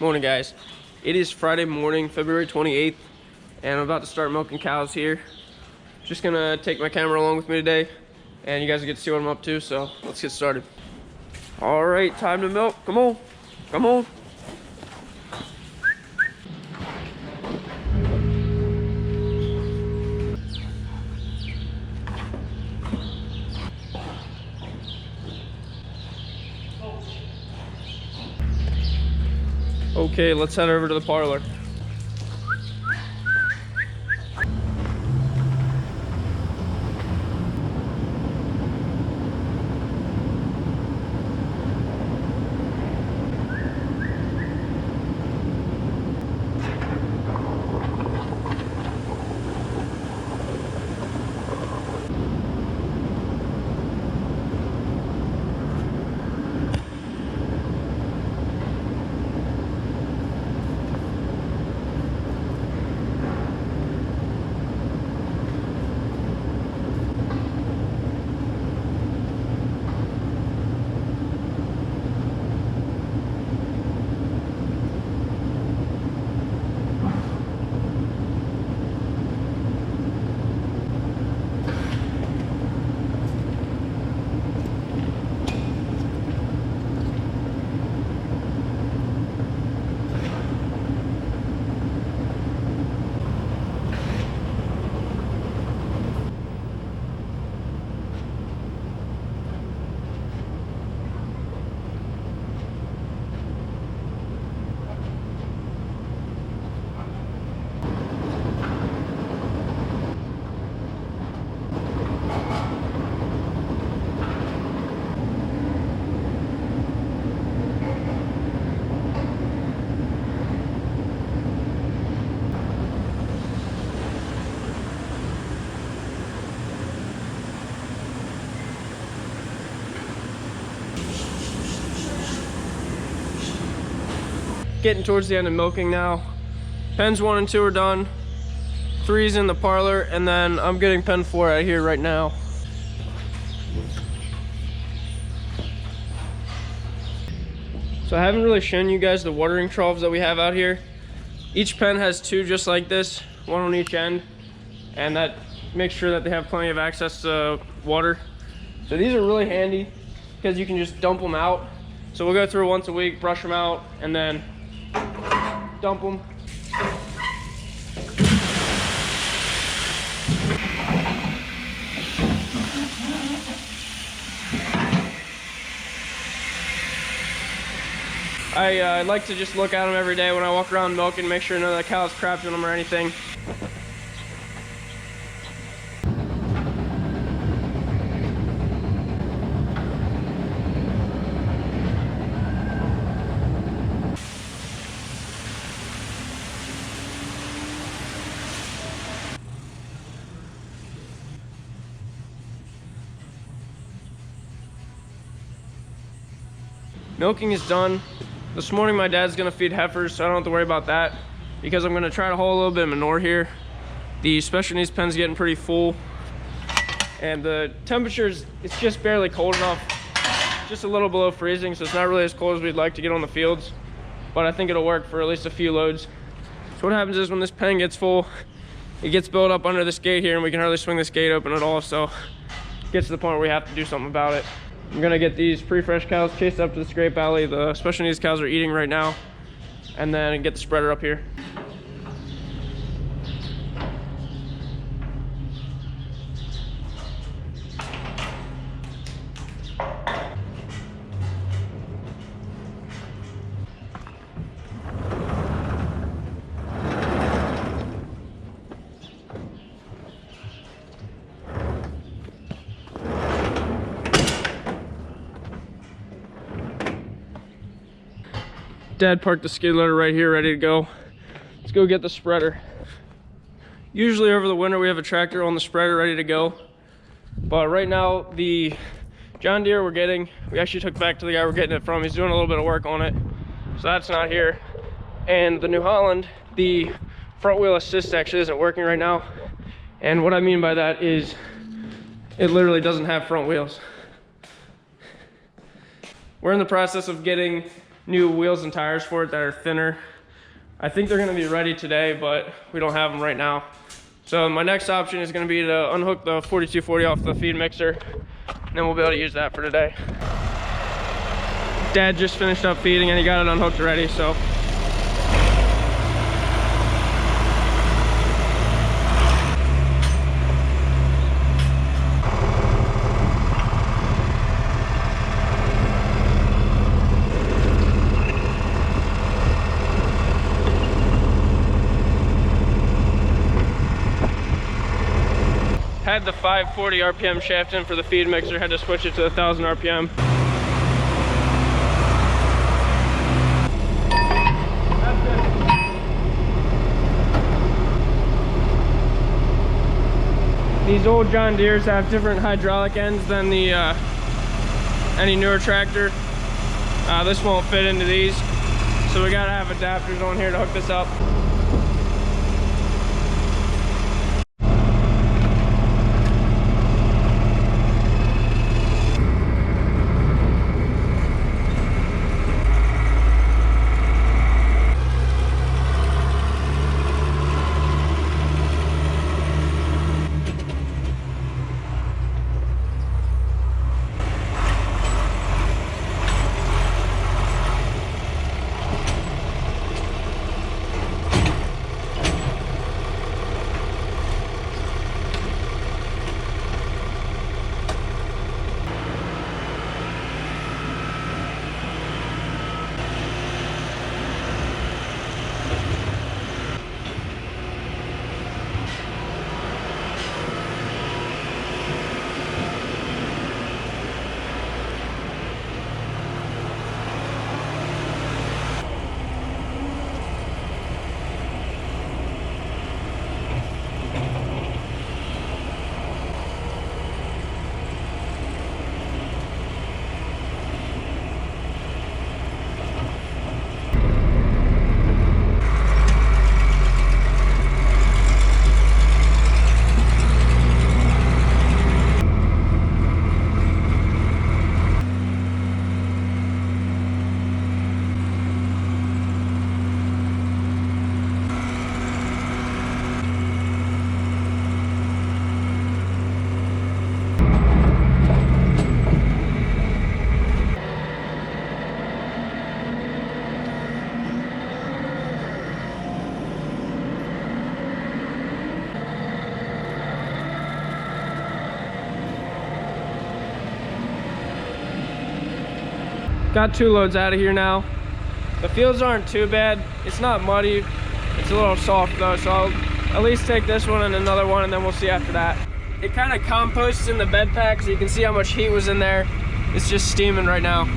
Morning, guys. It is Friday morning, February 28th, and I'm about to start milking cows here. Just gonna take my camera along with me today, and you guys will get to see what I'm up to, so let's get started. All right, time to milk. Come on, come on. Okay, let's head over to the parlor. Getting towards the end of milking now. Pens 1 and 2 are done. 3's in the parlor, and then I'm getting pen 4 out here right now. So I haven't really shown you guys the watering troughs that we have out here. Each pen has 2 just like this, 1 on each end, and that makes sure that they have plenty of access to water. So these are really handy because you can just dump them out. So we'll go through once a week, brush them out, and then dump them. I like to just look at them every day when I walk around milking, make sure none of the cows crapped on them or anything. Milking is done. This morning my dad's gonna feed heifers, so I don't have to worry about that because I'm gonna try to haul a little bit of manure here. The special needs pen's getting pretty full, and the temperatures, it's just barely cold enough, just a little below freezing, so it's not really as cold as we'd like to get on the fields, but I think it'll work for at least a few loads. So what happens is when this pen gets full, it gets built up under this gate here, and we can hardly swing this gate open at all, so it gets to the point where we have to do something about it. I'm gonna get these pre-fresh cows chased up to the scrape alley. The special needs cows are eating right now, and then get the spreader up here. Dad parked the skid loader right here, ready to go. Let's go get the spreader. Usually over the winter we have a tractor on the spreader ready to go, but right now the John Deere we're getting, we actually took back to the guy we're getting it from. He's doing a little bit of work on it, so that's not here. And the New Holland, the front wheel assist actually isn't working right now. And what I mean by that is it literally doesn't have front wheels. We're in the process of getting new wheels and tires for it that are thinner. I think they're gonna be ready today, but we don't have them right now. So my next option is gonna be to unhook the 4240 off the feed mixer, and then we'll be able to use that for today. Dad just finished up feeding and he got it unhooked already, so. Had the 540 RPM shaft in for the feed mixer, had to switch it to 1000 RPM. These old John Deeres have different hydraulic ends than the any newer tractor. This won't fit into these, so we gotta have adapters on here to hook this up. Got 2 loads out of here now. The fields aren't too bad. It's not muddy. It's a little soft though, so I'll at least take this one and another one, and then we'll see after that. It kind of composts in the bed pack, so you can see how much heat was in there. It's just steaming right now.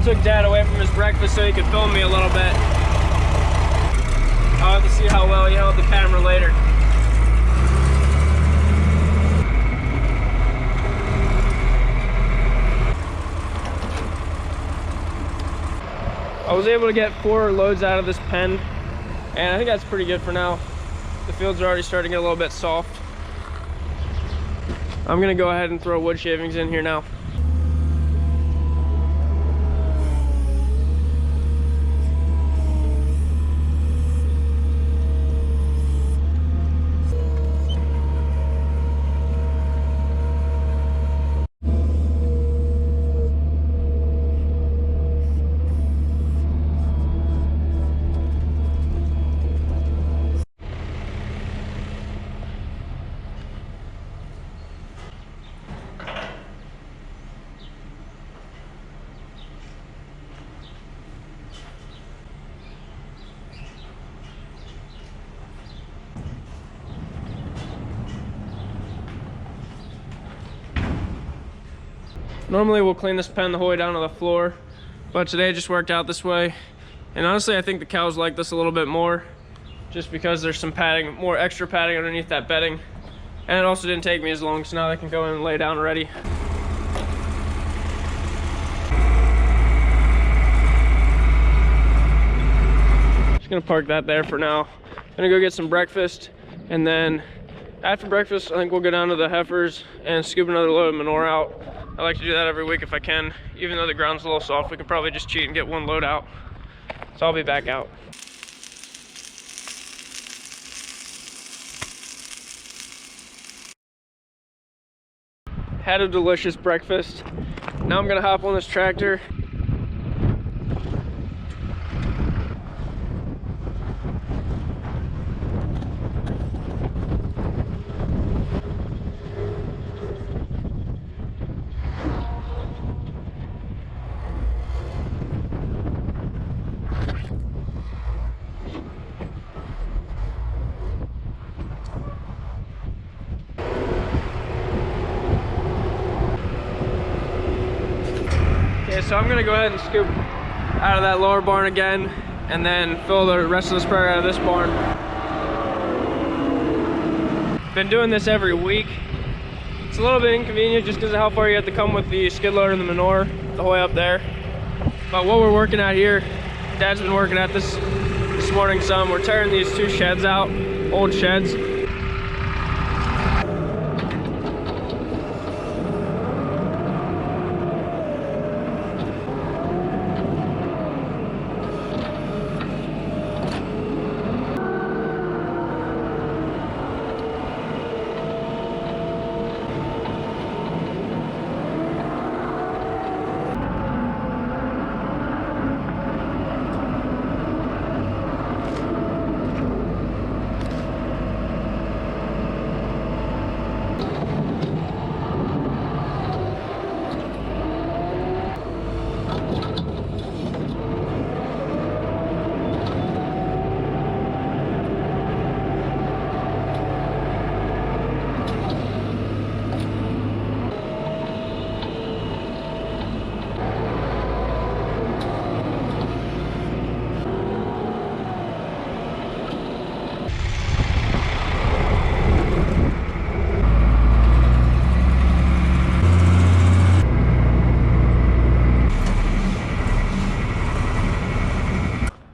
Took Dad away from his breakfast so he could film me a little bit. I'll have to see how well he held the camera later. I was able to get 4 loads out of this pen, and I think that's pretty good for now. The fields are already starting to get a little bit soft. I'm gonna go ahead and throw wood shavings in here now. Normally we'll clean this pen the whole way down to the floor, but today it just worked out this way. And honestly, I think the cows like this a little bit more, just because there's some padding, more extra padding underneath that bedding. And it also didn't take me as long, so now they can go in and lay down already. Just gonna park that there for now. Gonna go get some breakfast, and then after breakfast, I think we'll go down to the heifers and scoop another load of manure out. I like to do that every week if I can. Even though the ground's a little soft, we can probably just cheat and get one load out. So I'll be back out. Had a delicious breakfast. Now I'm gonna hop on this tractor. So I'm gonna go ahead and scoop out of that lower barn again, and then fill the rest of the sprayer out of this barn. Been doing this every week. It's a little bit inconvenient just because of how far you have to come with the skid loader and the manure the whole way up there. But what we're working at here, Dad's been working at this morning some. We're tearing these two sheds out, old sheds.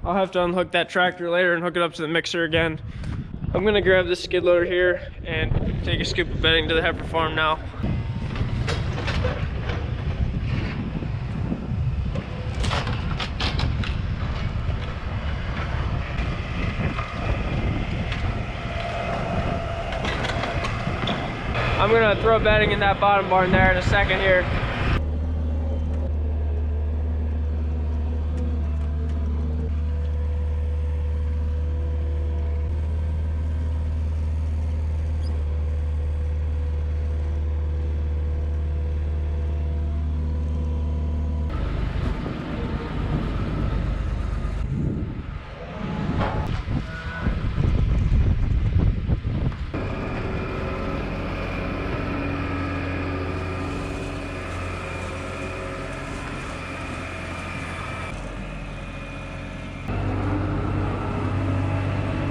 I'll have to unhook that tractor later and hook it up to the mixer again. I'm gonna grab this skid loader here and take a scoop of bedding to the heifer farm now. I'm gonna throw bedding in that bottom barn there in a second here.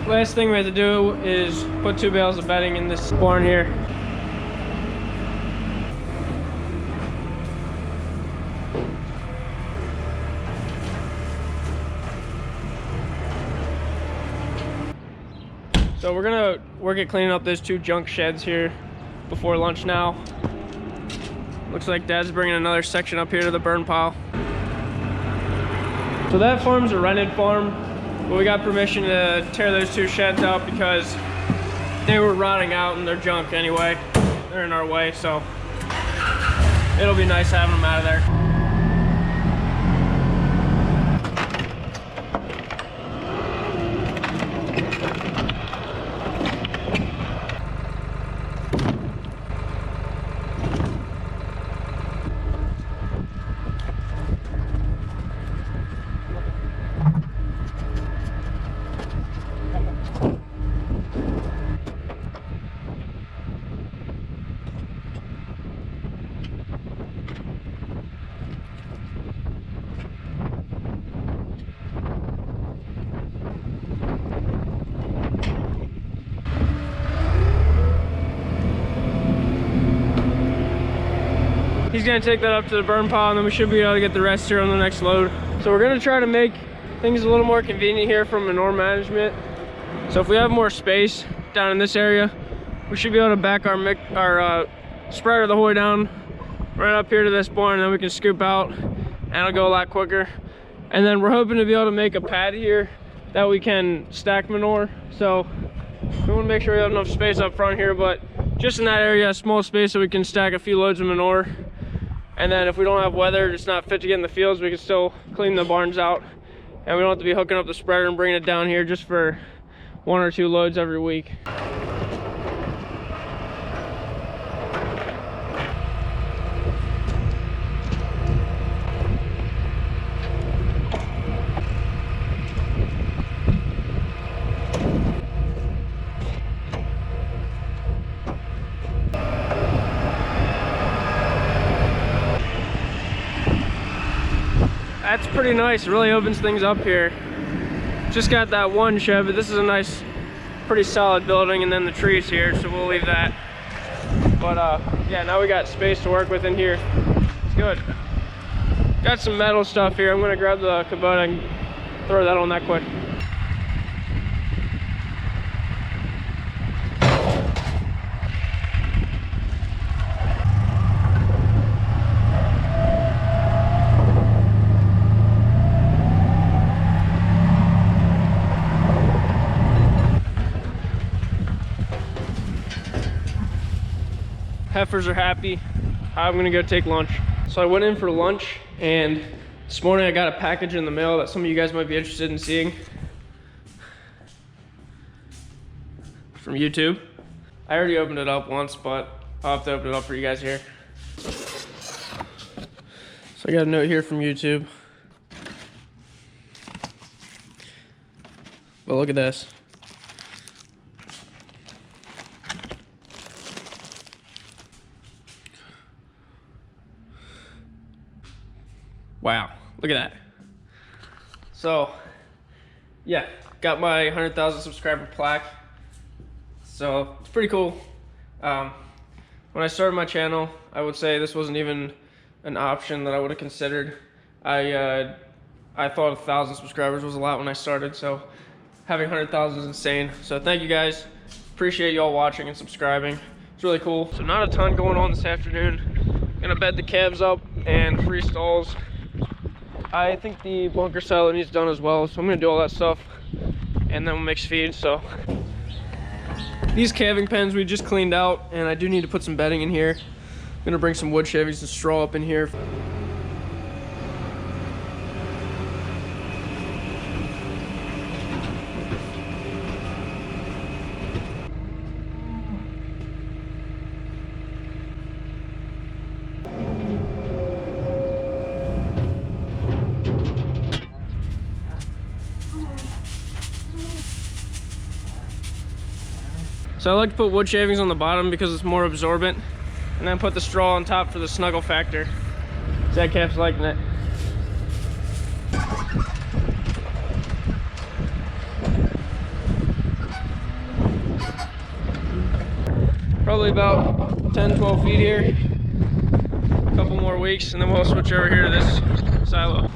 Last thing we have to do is put 2 bales of bedding in this barn here. So we're gonna work at cleaning up those 2 junk sheds here before lunch now. Looks like Dad's bringing another section up here to the burn pile. So that farm's a rented farm. But we got permission to tear those 2 sheds out because they were rotting out and they're junk anyway. They're in our way, so it'll be nice having them out of there. he's gonna take that up to the burn pile, and then we should be able to get the rest here on the next load. So we're gonna try to make things a little more convenient here from manure management. So if we have more space down in this area, we should be able to back our spreader the whole way down right up here to this barn, and then we can scoop out and it'll go a lot quicker. And then we're hoping to be able to make a pad here that we can stack manure. So we want to make sure we have enough space up front here, but just in that area, a small space so we can stack a few loads of manure. And then if we don't have weather, it's not fit to get in the fields, we can still clean the barns out. And we don't have to be hooking up the spreader and bringing it down here just for 1 or 2 loads every week. That's pretty nice. It really opens things up here. Just got that one shed, but this is a nice, pretty solid building, and then the trees here, so we'll leave that. But yeah, now we got space to work with in here. It's good. Got some metal stuff here. I'm gonna grab the Kubota and throw that on that quick. Heifers are happy. I'm gonna go take lunch. So I went in for lunch, and this morning I got a package in the mail that some of you guys might be interested in seeing. From YouTube. I already opened it up once, but I'll have to open it up for you guys here. So I got a note here from YouTube. But look at this. Wow, look at that. So, yeah, got my 100,000 subscriber plaque. So, it's pretty cool. When I started my channel, I would say this wasn't even an option that I would have considered. I thought 1,000 subscribers was a lot when I started, so having 100,000 is insane. So thank you guys. Appreciate y'all watching and subscribing. It's really cool. So not a ton going on this afternoon. Gonna bed the calves up and free stalls. I think the bunker silo needs done as well, so I'm gonna do all that stuff and then we'll mix feed. So these calving pens we just cleaned out, and I do need to put some bedding in here. I'm gonna bring some wood shavings and straw up in here. So I like to put wood shavings on the bottom because it's more absorbent, and then put the straw on top for the snuggle factor. That calf's liking it. Probably about 10-12 feet here. A couple more weeks and then we'll switch over here to this silo.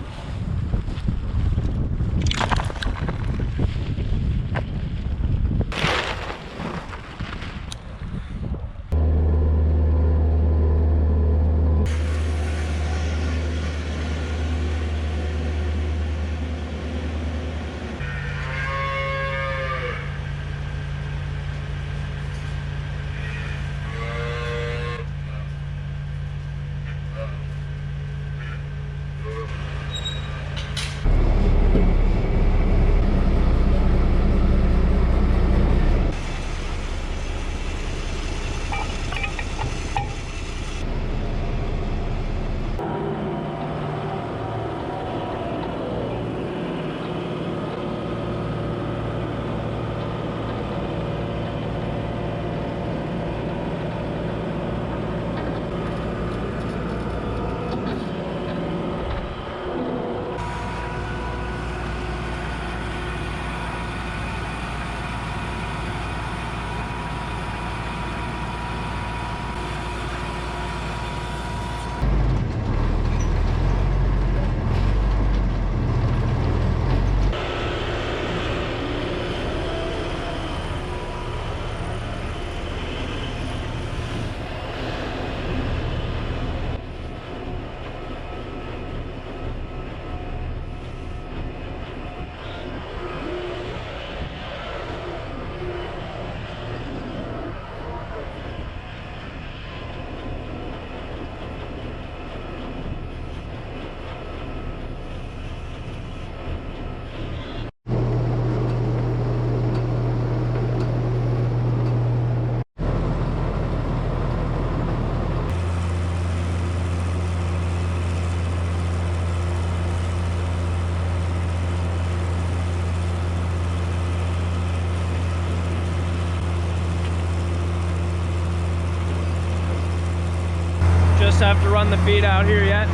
have to run the feed out here yet.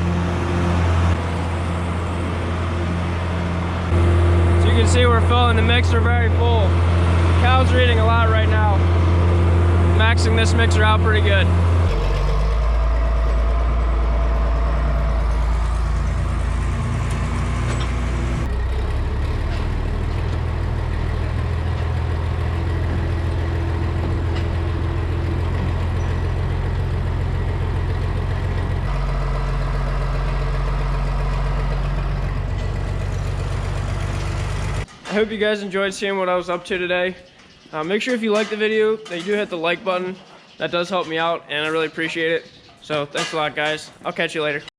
So you can see we're filling the mixer very full. Cows are eating a lot right now. Maxing this mixer out pretty good. I hope you guys enjoyed seeing what I was up to today. Make sure if you like the video that you do hit the like button. That does help me out and I really appreciate it. So thanks a lot, guys. I'll catch you later.